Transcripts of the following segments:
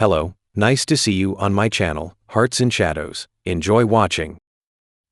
Hello, nice to see you on my channel, Hearts and Shadows. Enjoy watching.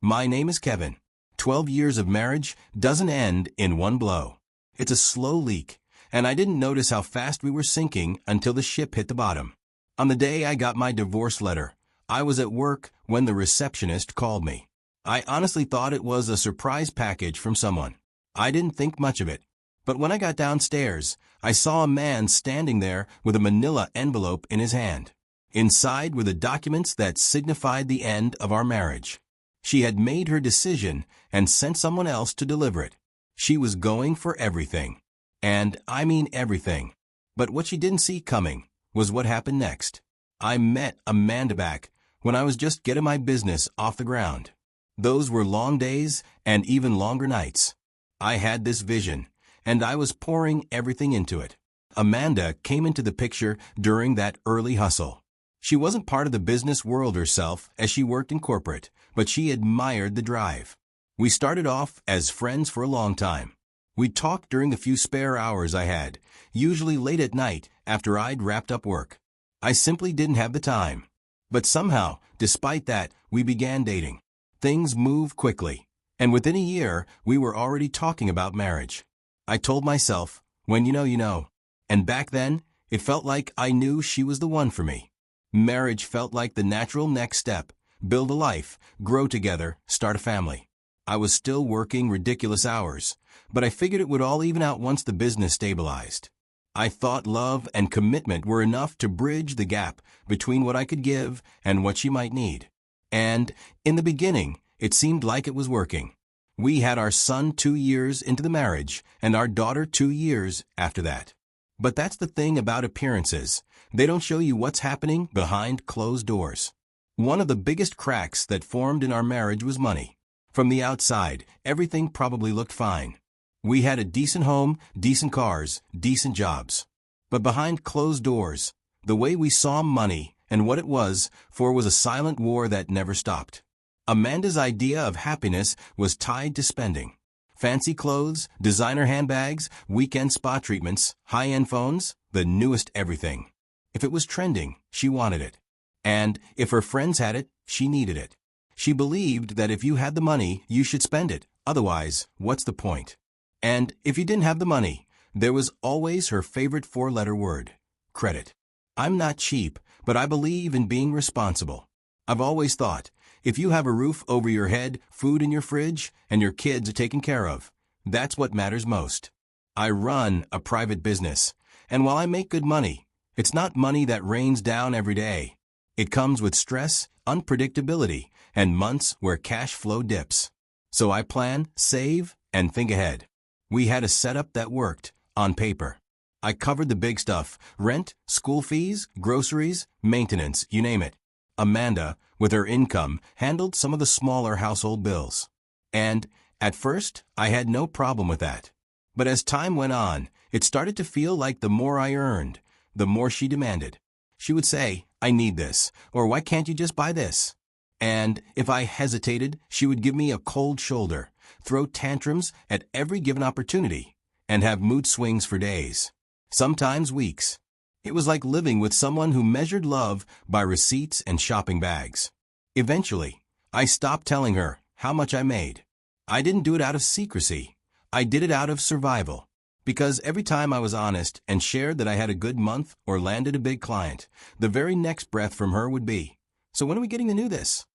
My name is Kevin. 12 years of marriage doesn't end in one blow. It's a slow leak, and I didn't notice how fast we were sinking until the ship hit the bottom. On the day I got my divorce letter, I was at work when the receptionist called me. I honestly thought it was a surprise package from someone. I didn't think much of it. But when I got downstairs, I saw a man standing there with a manila envelope in his hand. Inside were the documents that signified the end of our marriage. She had made her decision and sent someone else to deliver it. She was going for everything. And I mean everything. But what she didn't see coming was what happened next. I met Amanda back when I was just getting my business off the ground. Those were long days and even longer nights. I had this vision, and I was pouring everything into it. Amanda came into the picture during that early hustle. She wasn't part of the business world herself as she worked in corporate, but she admired the drive. We started off as friends for a long time. We talked during the few spare hours I had, usually late at night after I'd wrapped up work. I simply didn't have the time. But somehow, despite that, we began dating. Things moved quickly, and within a year, we were already talking about marriage. I told myself, when you know, you know. And back then, it felt like I knew she was the one for me. Marriage felt like the natural next step. Build a life, grow together, start a family. I was still working ridiculous hours, but I figured it would all even out once the business stabilized. I thought love and commitment were enough to bridge the gap between what I could give and what she might need. And, in the beginning, it seemed like it was working. We had our son 2 years into the marriage, and our daughter 2 years after that. But that's the thing about appearances. They don't show you what's happening behind closed doors. One of the biggest cracks that formed in our marriage was money. From the outside, everything probably looked fine. We had a decent home, decent cars, decent jobs. But behind closed doors, the way we saw money and what it was a silent war that never stopped. Amanda's idea of happiness was tied to spending. Fancy clothes, designer handbags, weekend spa treatments, high-end phones, the newest everything. If it was trending, she wanted it. And if her friends had it, she needed it. She believed that if you had the money, you should spend it. Otherwise, what's the point? And if you didn't have the money, there was always her favorite 4-letter word, credit. I'm not cheap, but I believe in being responsible. I've always thought, if you have a roof over your head, food in your fridge, and your kids are taken care of, that's what matters most. I run a private business, and while I make good money, it's not money that rains down every day. It comes with stress, unpredictability, and months where cash flow dips. So I plan, save, and think ahead. We had a setup that worked, on paper. I covered the big stuff, rent, school fees, groceries, maintenance, you name it. Amanda, with her income, handled some of the smaller household bills. And, at first, I had no problem with that. But as time went on, it started to feel like the more I earned, the more she demanded. She would say, I need this, or why can't you just buy this? And if I hesitated, she would give me a cold shoulder, throw tantrums at every given opportunity, and have mood swings for days, sometimes weeks. It was like living with someone who measured love by receipts and shopping bags. Eventually, I stopped telling her how much I made. I didn't do it out of secrecy. I did it out of survival. Because every time I was honest and shared that I had a good month or landed a big client, the very next breath from her would be, so when are we getting to do this?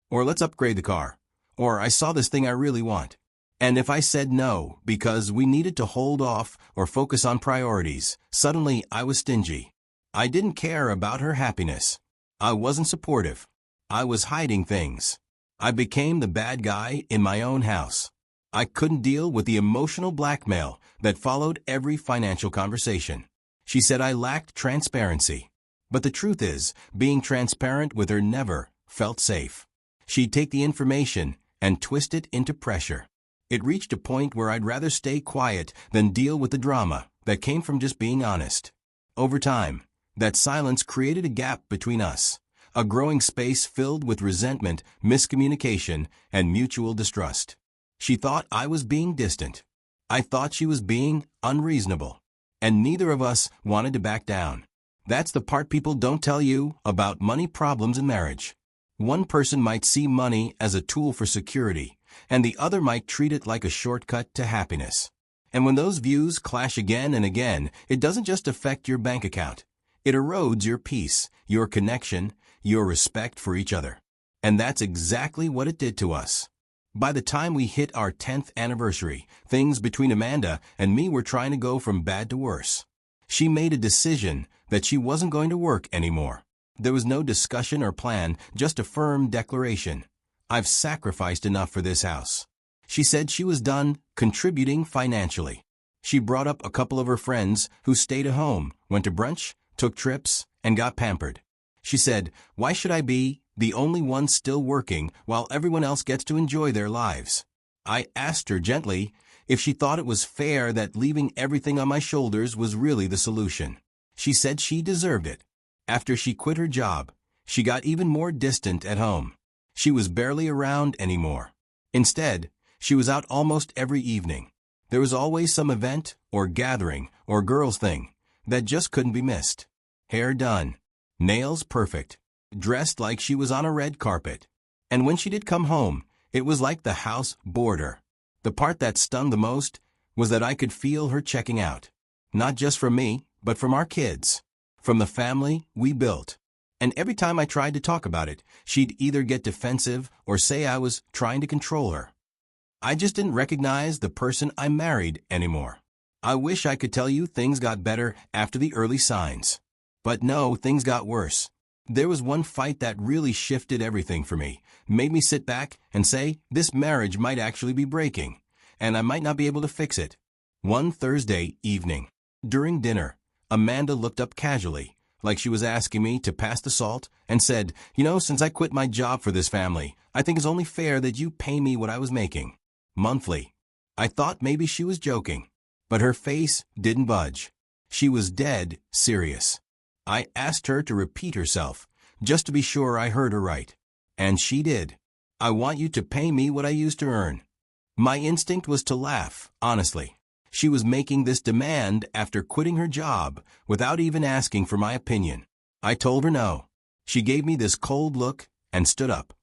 Or let's upgrade the car. Or I saw this thing I really want. And if I said no because we needed to hold off or focus on priorities, suddenly I was stingy. I didn't care about her happiness. I wasn't supportive. I was hiding things. I became the bad guy in my own house. I couldn't deal with the emotional blackmail that followed every financial conversation. She said I lacked transparency. But the truth is, being transparent with her never felt safe. She'd take the information and twist it into pressure. It reached a point where I'd rather stay quiet than deal with the drama that came from just being honest. Over time, that silence created a gap between us, a growing space filled with resentment, miscommunication, and mutual distrust. She thought I was being distant. I thought she was being unreasonable. And neither of us wanted to back down. That's the part people don't tell you about money problems in marriage. One person might see money as a tool for security, and the other might treat it like a shortcut to happiness. And when those views clash again and again, it doesn't just affect your bank account. It erodes your peace, your connection, your respect for each other. And that's exactly what it did to us. By the time we hit our 10th anniversary, things between Amanda and me were trying to go from bad to worse. She made a decision that she wasn't going to work anymore. There was no discussion or plan, just a firm declaration. I've sacrificed enough for this house. She said she was done contributing financially. She brought up a couple of her friends who stayed at home, went to brunch, took trips, and got pampered. She said, "Why should I be the only one still working while everyone else gets to enjoy their lives?" I asked her gently if she thought it was fair that leaving everything on my shoulders was really the solution. She said she deserved it. After she quit her job, she got even more distant at home. She was barely around anymore. Instead, she was out almost every evening. There was always some event or gathering or girls' thing that just couldn't be missed. Hair done, nails perfect, dressed like she was on a red carpet. And when she did come home, it was like the house bored her. The part that stung the most was that I could feel her checking out. Not just from me, but from our kids. From the family we built. And every time I tried to talk about it, she'd either get defensive or say I was trying to control her. I just didn't recognize the person I married anymore. I wish I could tell you things got better after the early signs. But no, things got worse. There was one fight that really shifted everything for me, made me sit back and say this marriage might actually be breaking, and I might not be able to fix it. One Thursday evening, during dinner, Amanda looked up casually, like she was asking me to pass the salt, and said, "Since I quit my job for this family, I think it's only fair that you pay me what I was making. Monthly." I thought maybe she was joking, but her face didn't budge. She was dead serious. I asked her to repeat herself, just to be sure I heard her right. And she did. "I want you to pay me what I used to earn." My instinct was to laugh, honestly. She was making this demand after quitting her job without even asking for my opinion. I told her no. She gave me this cold look and stood up.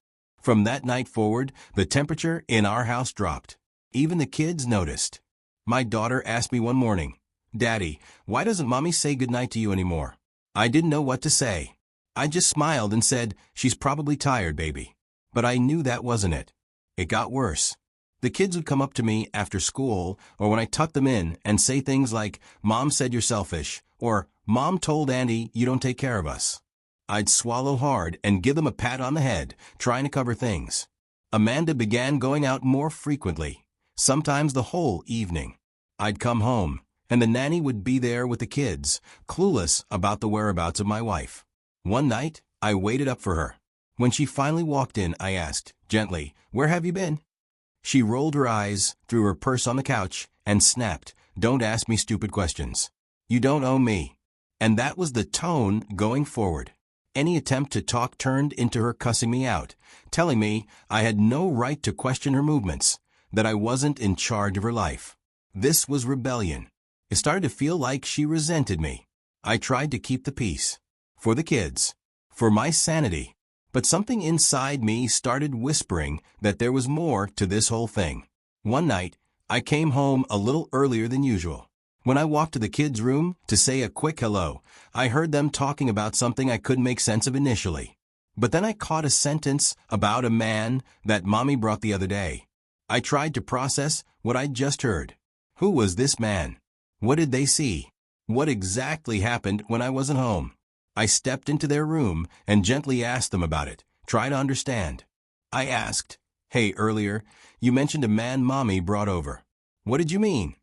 From that night forward, the temperature in our house dropped. Even the kids noticed. My daughter asked me one morning, "Daddy, why doesn't Mommy say goodnight to you anymore?" I didn't know what to say. I just smiled and said, "She's probably tired, baby." But I knew that wasn't it. It got worse. The kids would come up to me after school or when I tucked them in and say things like, "Mom said you're selfish," or "Mom told Andy you don't take care of us." I'd swallow hard and give them a pat on the head, trying to cover things. Amanda began going out more frequently, sometimes the whole evening. I'd come home, and the nanny would be there with the kids, clueless about the whereabouts of my wife. One night, I waited up for her. When she finally walked in, I asked, gently, "Where have you been?" She rolled her eyes, threw her purse on the couch, and snapped, "Don't ask me stupid questions. You don't owe me." And that was the tone going forward. Any attempt to talk turned into her cussing me out, telling me I had no right to question her movements, that I wasn't in charge of her life. This was rebellion. It started to feel like she resented me. I tried to keep the peace. For the kids. For my sanity. But something inside me started whispering that there was more to this whole thing. One night, I came home a little earlier than usual. When I walked to the kids' room to say a quick hello, I heard them talking about something I couldn't make sense of initially. But then I caught a sentence about a man that Mommy brought the other day. I tried to process what I'd just heard. Who was this man? What did they see? What exactly happened when I wasn't home? I stepped into their room and gently asked them about it, try to understand. I asked, "Hey, earlier, you mentioned a man Mommy brought over. What did you mean?"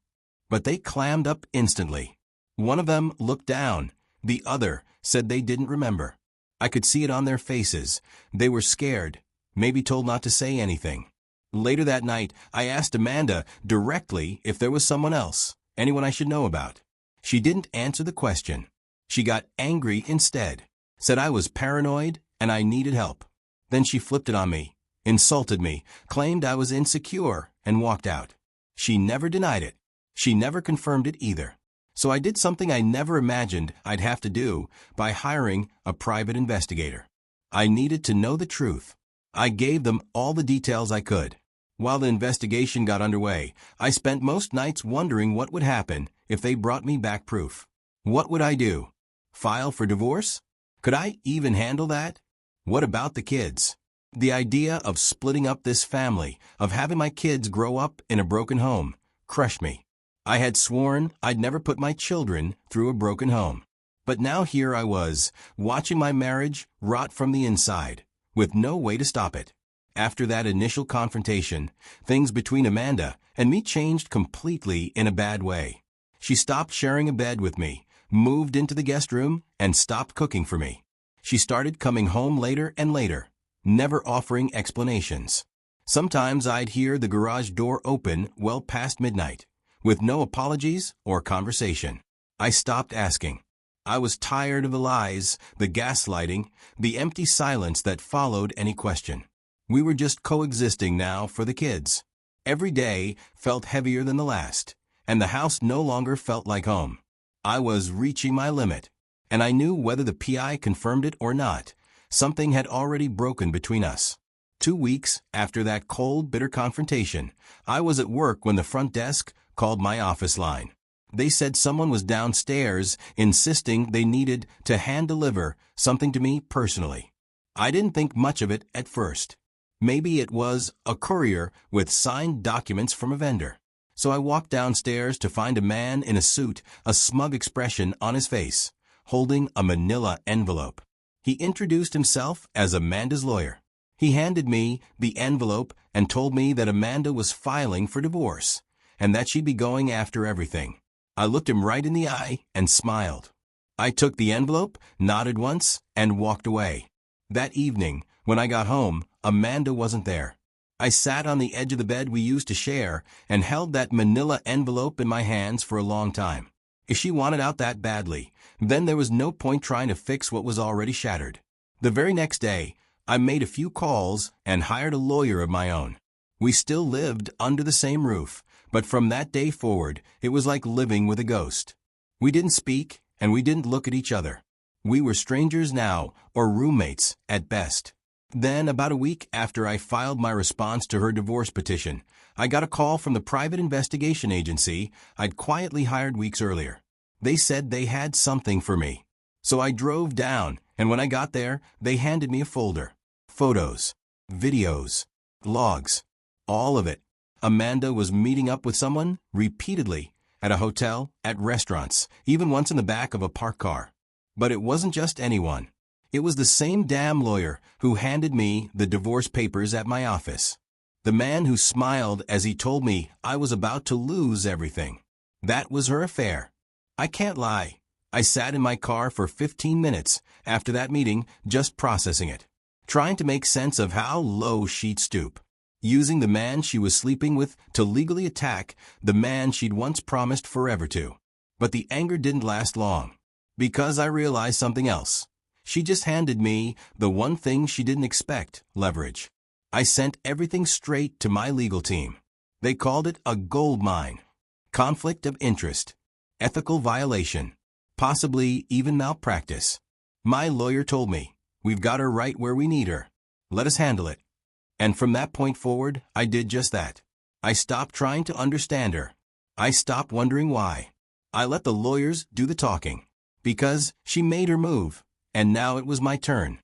But they clammed up instantly. One of them looked down. The other said they didn't remember. I could see it on their faces. They were scared, maybe told not to say anything. Later that night, I asked Amanda directly if there was someone else, anyone I should know about. She didn't answer the question. She got angry instead, said I was paranoid and I needed help. Then she flipped it on me, insulted me, claimed I was insecure, and walked out. She never denied it. She never confirmed it either. So I did something I never imagined I'd have to do by hiring a private investigator. I needed to know the truth. I gave them all the details I could. While the investigation got underway, I spent most nights wondering what would happen if they brought me back proof. What would I do? File for divorce? Could I even handle that? What about the kids? The idea of splitting up this family, of having my kids grow up in a broken home, crushed me. I had sworn I'd never put my children through a broken home. But now here I was, watching my marriage rot from the inside, with no way to stop it. After that initial confrontation, things between Amanda and me changed completely in a bad way. She stopped sharing a bed with me, moved into the guest room, and stopped cooking for me. She started coming home later and later, never offering explanations. Sometimes I'd hear the garage door open well past midnight, with no apologies or conversation. I stopped asking. I was tired of the lies, the gaslighting, the empty silence that followed any question. We were just coexisting now for the kids. Every day felt heavier than the last, and the house no longer felt like home. I was reaching my limit, and I knew whether the PI confirmed it or not, something had already broken between us. 2 weeks after that cold, bitter confrontation, I was at work when the front desk called my office line. They said someone was downstairs insisting they needed to hand-deliver something to me personally. I didn't think much of it at first. Maybe it was a courier with signed documents from a vendor. So I walked downstairs to find a man in a suit, a smug expression on his face, holding a manila envelope. He introduced himself as Amanda's lawyer. He handed me the envelope and told me that Amanda was filing for divorce, and that she'd be going after everything. I looked him right in the eye and smiled. I took the envelope, nodded once, and walked away. That evening, when I got home, Amanda wasn't there. I sat on the edge of the bed we used to share and held that manila envelope in my hands for a long time. If she wanted out that badly, then there was no point trying to fix what was already shattered. The very next day, I made a few calls and hired a lawyer of my own. We still lived under the same roof, but from that day forward, it was like living with a ghost. We didn't speak, and we didn't look at each other. We were strangers now, or roommates at best. Then, about a week after I filed my response to her divorce petition, I got a call from the private investigation agency I'd quietly hired weeks earlier. They said they had something for me. So I drove down, and when I got there, they handed me a folder. Photos, videos, logs, all of it. Amanda was meeting up with someone repeatedly, at a hotel, at restaurants, even once in the back of a parked car. But it wasn't just anyone. It was the same damn lawyer who handed me the divorce papers at my office. The man who smiled as he told me I was about to lose everything. That was her affair. I can't lie. I sat in my car for 15 minutes after that meeting just processing it, trying to make sense of how low she'd stoop, using the man she was sleeping with to legally attack the man she'd once promised forever to. But the anger didn't last long, because I realized something else. She just handed me the one thing she didn't expect: leverage. I sent everything straight to my legal team. They called it a gold mine. Conflict of interest, ethical violation, possibly even malpractice. My lawyer told me, "We've got her right where we need her. Let us handle it." And from that point forward, I did just that. I stopped trying to understand her. I stopped wondering why. I let the lawyers do the talking, because she made her move. And now it was my turn.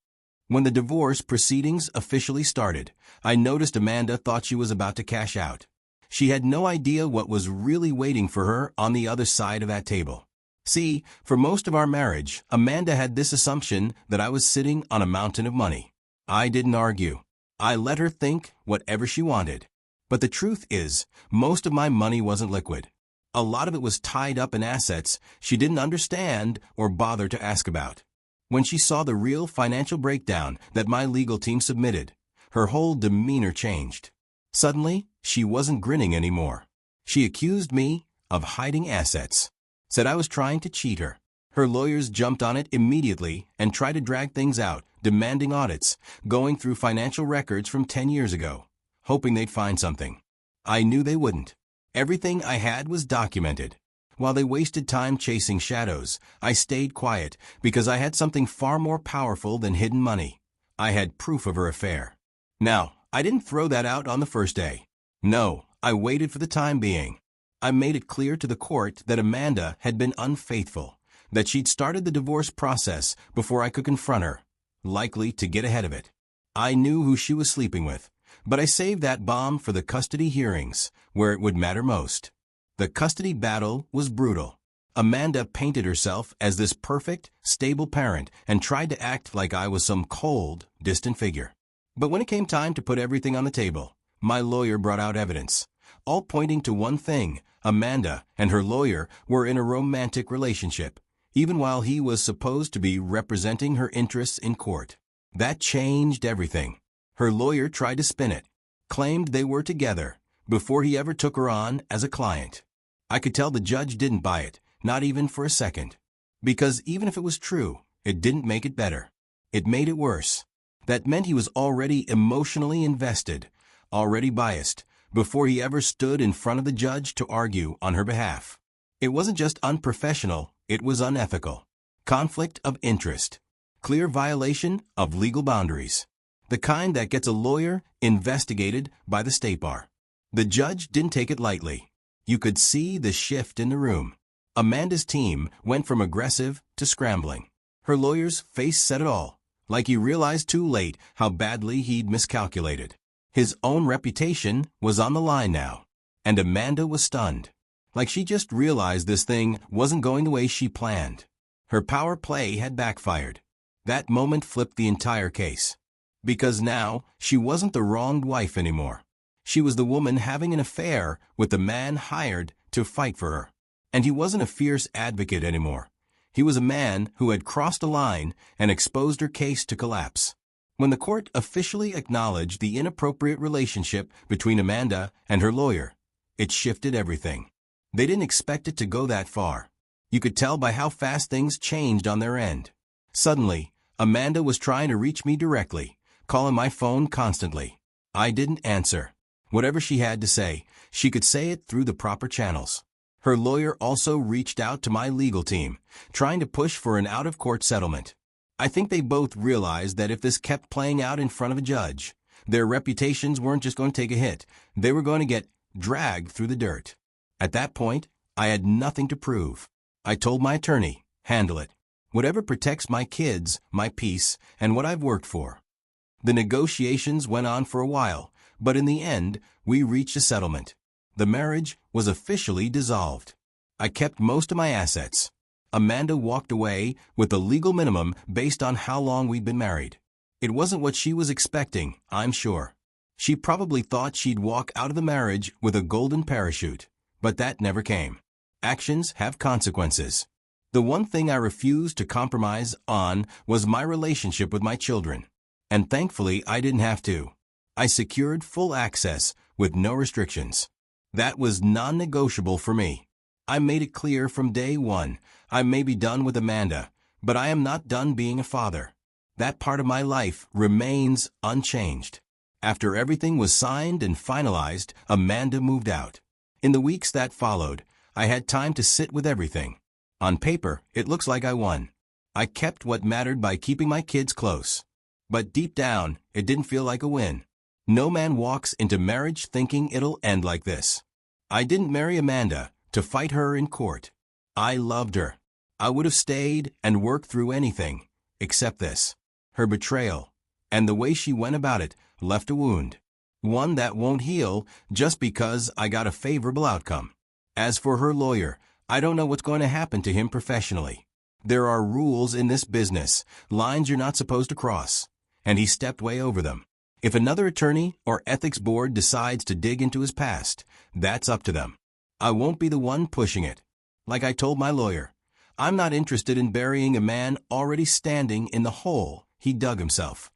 When the divorce proceedings officially started, I noticed Amanda thought she was about to cash out. She had no idea what was really waiting for her on the other side of that table. See, for most of our marriage, Amanda had this assumption that I was sitting on a mountain of money. I didn't argue. I let her think whatever she wanted. But the truth is, most of my money wasn't liquid. A lot of it was tied up in assets she didn't understand or bother to ask about. When she saw the real financial breakdown that my legal team submitted, her whole demeanor changed. Suddenly, she wasn't grinning anymore. She accused me of hiding assets, said I was trying to cheat her. Her lawyers jumped on it immediately and tried to drag things out, demanding audits, going through financial records from 10 years ago, hoping they'd find something. I knew they wouldn't. Everything I had was documented. While they wasted time chasing shadows, I stayed quiet because I had something far more powerful than hidden money. I had proof of her affair. Now, I didn't throw that out on the first day. No, I waited for the time being. I made it clear to the court that Amanda had been unfaithful, that she'd started the divorce process before I could confront her, likely to get ahead of it. I knew who she was sleeping with, but I saved that bomb for the custody hearings, where it would matter most. The custody battle was brutal. Amanda painted herself as this perfect, stable parent and tried to act like I was some cold, distant figure. But when it came time to put everything on the table, my lawyer brought out evidence, all pointing to one thing: Amanda and her lawyer were in a romantic relationship, even while he was supposed to be representing her interests in court. That changed everything. Her lawyer tried to spin it, claimed they were together, before he ever took her on as a client. I could tell the judge didn't buy it, not even for a second. Because even if it was true, it didn't make it better. It made it worse. That meant he was already emotionally invested, already biased, before he ever stood in front of the judge to argue on her behalf. It wasn't just unprofessional, it was unethical. Conflict of interest. Clear violation of legal boundaries. The kind that gets a lawyer investigated by the State Bar. The judge didn't take it lightly. You could see the shift in the room. Amanda's team went from aggressive to scrambling. Her lawyer's face said it all, like he realized too late how badly he'd miscalculated. His own reputation was on the line now, and Amanda was stunned, like she just realized this thing wasn't going the way she planned. Her power play had backfired. That moment flipped the entire case. Because now, she wasn't the wronged wife anymore. She was the woman having an affair with the man hired to fight for her. And he wasn't a fierce advocate anymore. He was a man who had crossed a line and exposed her case to collapse. When the court officially acknowledged the inappropriate relationship between Amanda and her lawyer, it shifted everything. They didn't expect it to go that far. You could tell by how fast things changed on their end. Suddenly, Amanda was trying to reach me directly, calling my phone constantly. I didn't answer. Whatever she had to say, she could say it through the proper channels. Her lawyer also reached out to my legal team, trying to push for an out-of-court settlement. I think they both realized that if this kept playing out in front of a judge, their reputations weren't just going to take a hit, they were going to get dragged through the dirt. At that point, I had nothing to prove. I told my attorney, handle it. Whatever protects my kids, my peace, and what I've worked for. The negotiations went on for a while, but in the end, we reached a settlement. The marriage was officially dissolved. I kept most of my assets. Amanda walked away with the legal minimum based on how long we'd been married. It wasn't what she was expecting, I'm sure. She probably thought she'd walk out of the marriage with a golden parachute, but that never came. Actions have consequences. The one thing I refused to compromise on was my relationship with my children. And thankfully, I didn't have to. I secured full access with no restrictions. That was non-negotiable for me. I made it clear from day one, I may be done with Amanda, but I am not done being a father. That part of my life remains unchanged. After everything was signed and finalized, Amanda moved out. In the weeks that followed, I had time to sit with everything. On paper, it looks like I won. I kept what mattered by keeping my kids close. But deep down, it didn't feel like a win. No man walks into marriage thinking it'll end like this. I didn't marry Amanda to fight her in court. I loved her. I would have stayed and worked through anything, except this. Her betrayal, and the way she went about it, left a wound. One that won't heal just because I got a favorable outcome. As for her lawyer, I don't know what's going to happen to him professionally. There are rules in this business, lines you're not supposed to cross, and he stepped way over them. If another attorney or ethics board decides to dig into his past, that's up to them. I won't be the one pushing it. Like I told my lawyer, I'm not interested in burying a man already standing in the hole he dug himself.